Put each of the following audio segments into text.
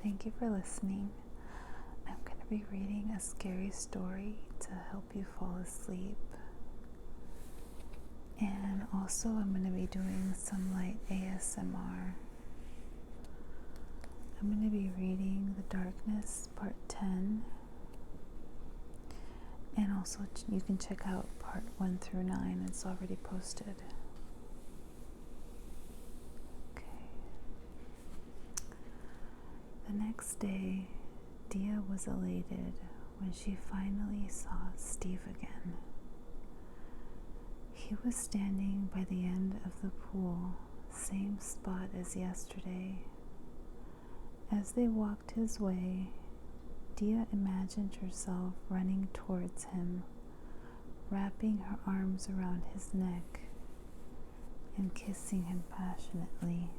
Thank you for listening. I'm going to be reading a scary story to help you fall asleep. And also I'm going to be doing some light ASMR. I'm going to be reading The Darkness, Part 10. And also you can check out Part 1 through 9. It's already posted. The next day, Dia was elated when she finally saw Steve again. He was standing by the end of the pool, same spot as yesterday. As they walked his way, Dia imagined herself running towards him, wrapping her arms around his neck and kissing him passionately.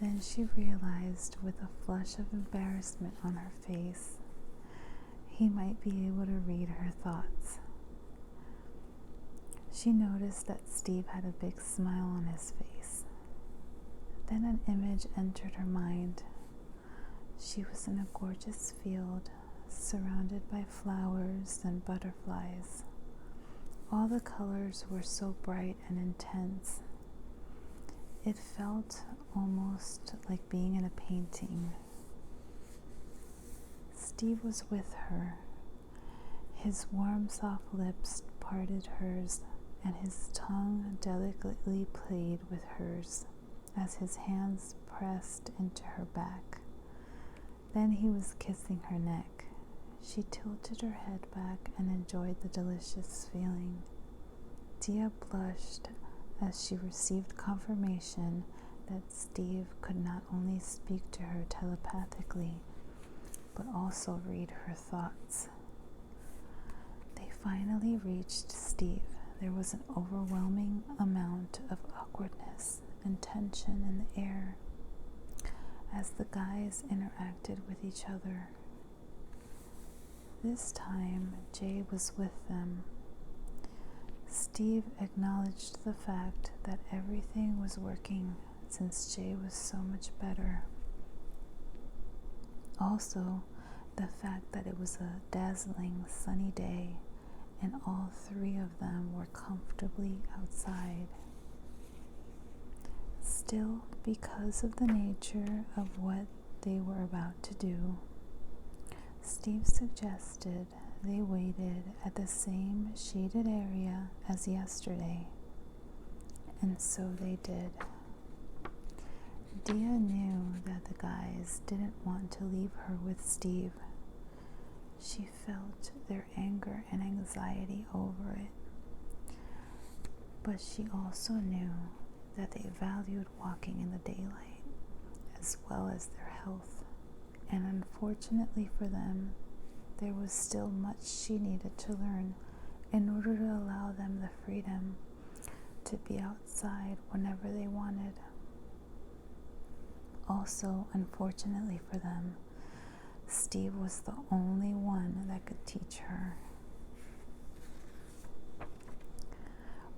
Then she realized, with a flush of embarrassment on her face, he might be able to read her thoughts. She noticed that Steve had a big smile on his face. Then an image entered her mind. She was in a gorgeous field, surrounded by flowers and butterflies. All the colors were so bright and intense. It felt almost like being in a painting. Steve was with her. His warm, soft lips parted hers, and his tongue delicately played with hers as his hands pressed into her back. Then he was kissing her neck. She tilted her head back and enjoyed the delicious feeling. Dia blushed as she received confirmation that Steve could not only speak to her telepathically, but also read her thoughts. They finally reached Steve. There was an overwhelming amount of awkwardness and tension in the air as the guys interacted with each other. This time, Jay was with them. Steve acknowledged the fact that everything was working since Jay was so much better. Also, the fact that it was a dazzling sunny day and all three of them were comfortably outside. Still, because of the nature of what they were about to do, Steve suggested they waited at the same shaded area as yesterday, and so they did. Dia knew that the guys didn't want to leave her with Steve. She felt their anger and anxiety over it, but she also knew that they valued walking in the daylight as well as their health, and unfortunately for them, there was still much she needed to learn in order to allow them the freedom to be outside whenever they wanted. Also, unfortunately for them, Steve was the only one that could teach her.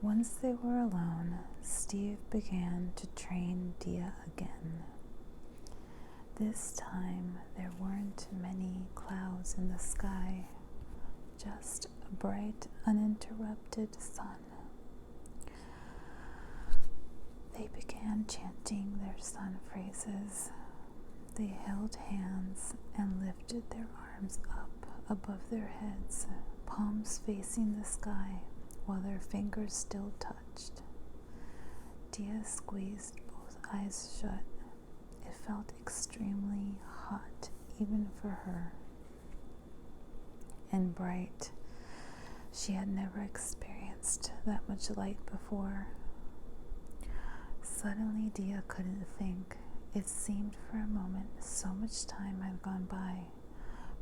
Once they were alone, Steve began to train Dia again. This time, there weren't many clouds in the sky, just a bright, uninterrupted sun. They began chanting their sun phrases. They held hands and lifted their arms up above their heads, palms facing the sky, while their fingers still touched. Dia squeezed both eyes shut. It felt extremely hot, even for her, and bright. She had never experienced that much light before. Suddenly, Dia couldn't think. It seemed for a moment so much time had gone by,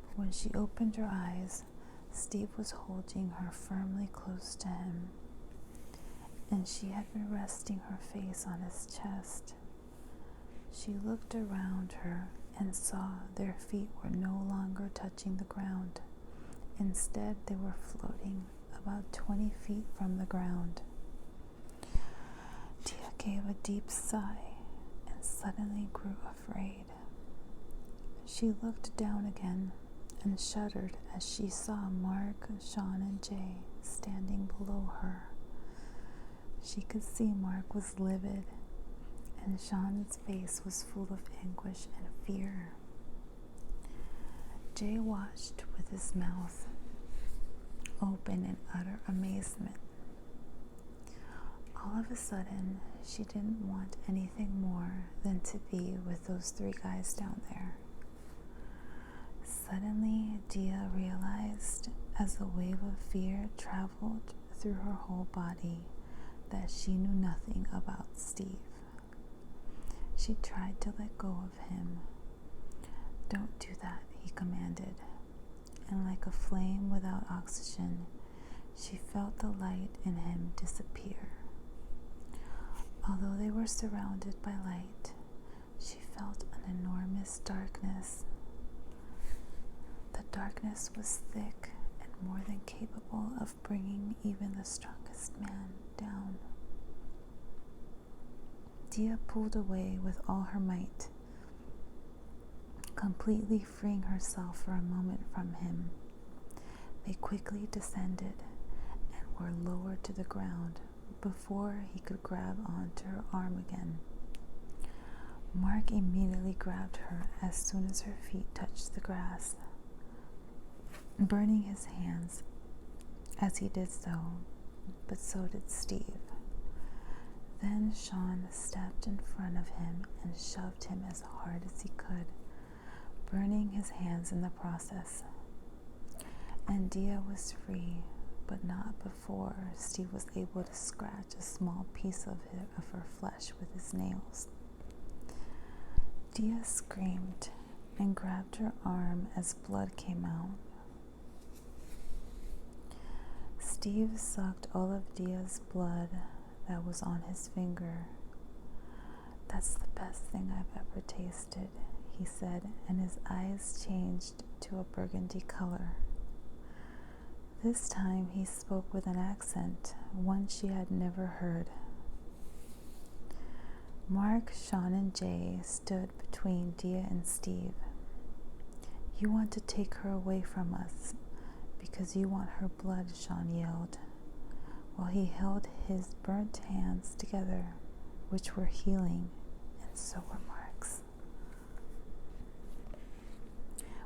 but when she opened her eyes, Steve was holding her firmly close to him, and she had been resting her face on his chest. She looked around her and saw their feet were no longer touching the ground. Instead, they were floating about 20 feet from the ground. Dia gave a deep sigh and suddenly grew afraid. She looked down again and shuddered as she saw Mark, Sean, and Jay standing below her. She could see Mark was livid, and Sean's face was full of anguish and fear. Jay watched with his mouth open in utter amazement. All of a sudden, she didn't want anything more than to be with those three guys down there. Suddenly, Dia realized, as a wave of fear traveled through her whole body, that she knew nothing about Steve. She tried to let go of him. "Don't do that," he commanded, and like a flame without oxygen, she felt the light in him disappear. Although they were surrounded by light, she felt an enormous darkness. The darkness was thick and more than capable of bringing even the strongest man down. Dia pulled away with all her might, completely freeing herself for a moment from him. They quickly descended and were lowered to the ground before he could grab onto her arm again. Mark immediately grabbed her as soon as her feet touched the grass, burning his hands as he did so, but so did Steve. Then Sean stepped in front of him and shoved him as hard as he could, burning his hands in the process. And Dia was free, but not before Steve was able to scratch a small piece of her flesh with his nails. Dia screamed and grabbed her arm as blood came out. Steve sucked all of Dia's blood that was on his finger. "That's the best thing I've ever tasted," he said, and his eyes changed to a burgundy color. This time he spoke with an accent, one she had never heard. Mark, Sean, and Jay stood between Dia and Steve. "You want to take her away from us because you want her blood," Sean yelled, while he held his burnt hands together, which were healing, and so were Mark's.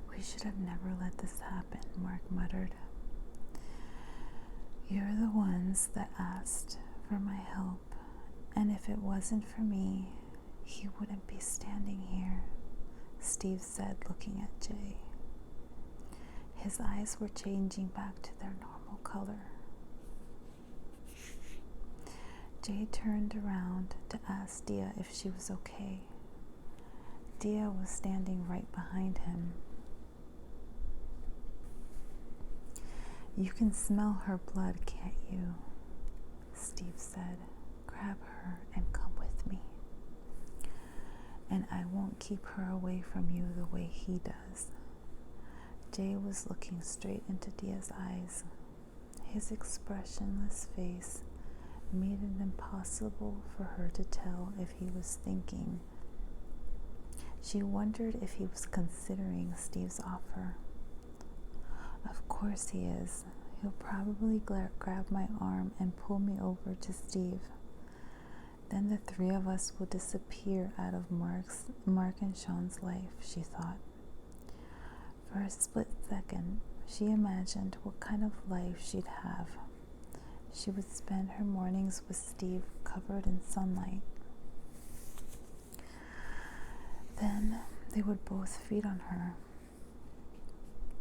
"We should have never let this happen," Mark muttered. "You're the ones that asked for my help, and if it wasn't for me, he wouldn't be standing here," Steve said, looking at Jay. His eyes were changing back to their normal color. Jay turned around to ask Dia if she was okay. Dia was standing right behind him. "You can smell her blood, can't you?" Steve said. "Grab her and come with me. And I won't keep her away from you the way he does." Jay was looking straight into Dia's eyes. His expressionless face made it impossible for her to tell if he was thinking. She wondered if he was considering Steve's offer. "Of course he is. He'll probably grab my arm and pull me over to Steve. Then the three of us will disappear out of Mark and Sean's life," she thought. For a split second, she imagined what kind of life she'd have. She would spend her mornings with Steve covered in sunlight. Then they would both feed on her.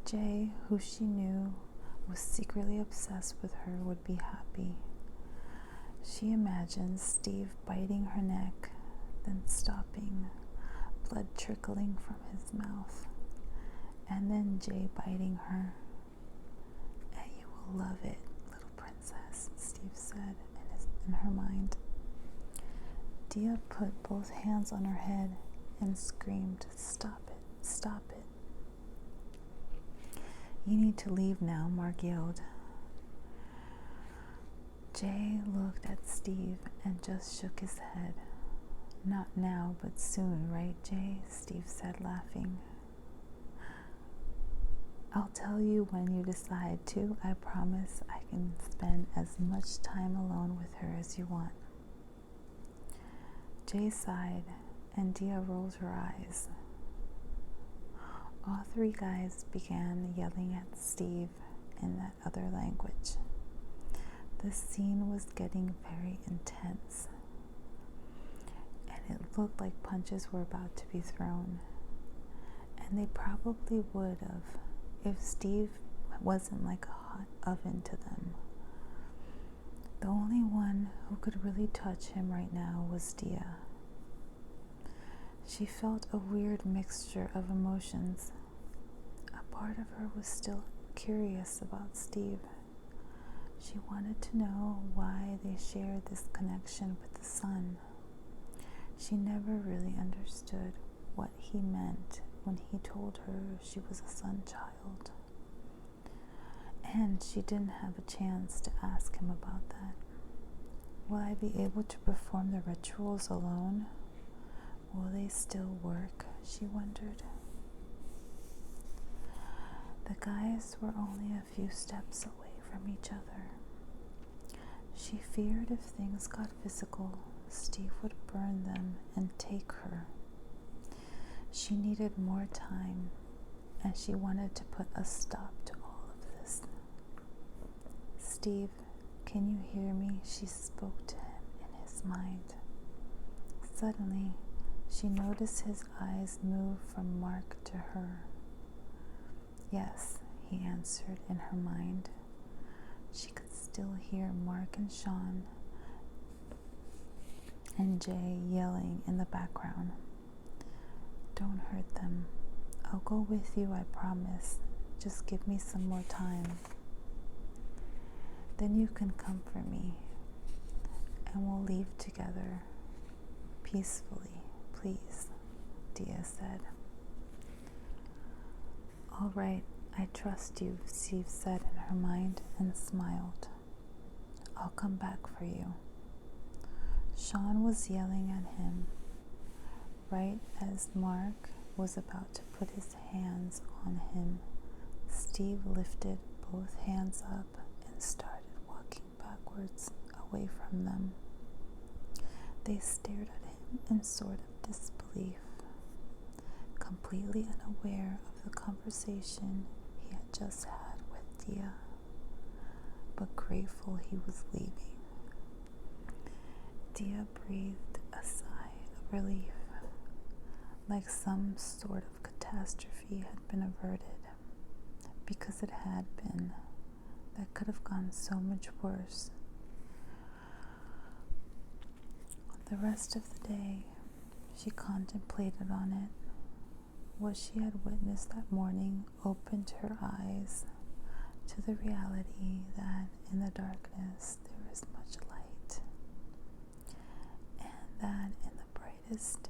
Jay, who she knew was secretly obsessed with her, would be happy. She imagined Steve biting her neck, then stopping, blood trickling from his mouth, and then Jay biting her. "And you will love it, little princess," Steve said in her mind. Dia put both hands on her head and screamed, "Stop it, stop it." "You need to leave now," Mark yelled. Jay looked at Steve and just shook his head. "Not now, but soon, right, Jay?" Steve said, laughing. I'll tell you when you decide to. I promise I can spend as much time alone with her as you want. Jay sighed, and Dia rolled her eyes. All three guys began yelling at Steve in that other language. The scene was getting very intense, and it looked like punches were about to be thrown. And they probably would have if Steve wasn't like a hot oven to them. The only one who could really touch him right now was Dia. She felt a weird mixture of emotions. A part of her was still curious about Steve. She wanted to know why they shared this connection with the sun. She never really understood what he meant when he told her she was a sun child. And she didn't have a chance to ask him about that. Will I be able to perform the rituals alone? Will they still work? She wondered. The guys were only a few steps away from each other. She feared if things got physical, Steve would burn them and take her. She needed more time, and she wanted to put a stop to all of this. Steve, can you hear me? She spoke to him in his mind. Suddenly, she noticed his eyes move from Mark to her. Yes, he answered in her mind. She could still hear Mark and Sean and Jay yelling in the background. Don't hurt them. I'll go with you, I promise. Just give me some more time. Then you can comfort me, and we'll leave together peacefully, please, Dia said. All right, I trust you, Steve said in her mind and smiled. I'll come back for you. Sean was yelling at him right as Mark was about to put his hands on him. Steve lifted both hands up and started walking backwards away from them. They stared at him in sort of disbelief, completely unaware of the conversation he had just had with Dia, but grateful he was leaving. Dia breathed a sigh of relief, like some sort of catastrophe had been averted, because it had been. That could have gone so much worse. The rest of the day, she contemplated on it. What she had witnessed that morning opened her eyes to the reality that in the darkness there is much light, and that in the brightest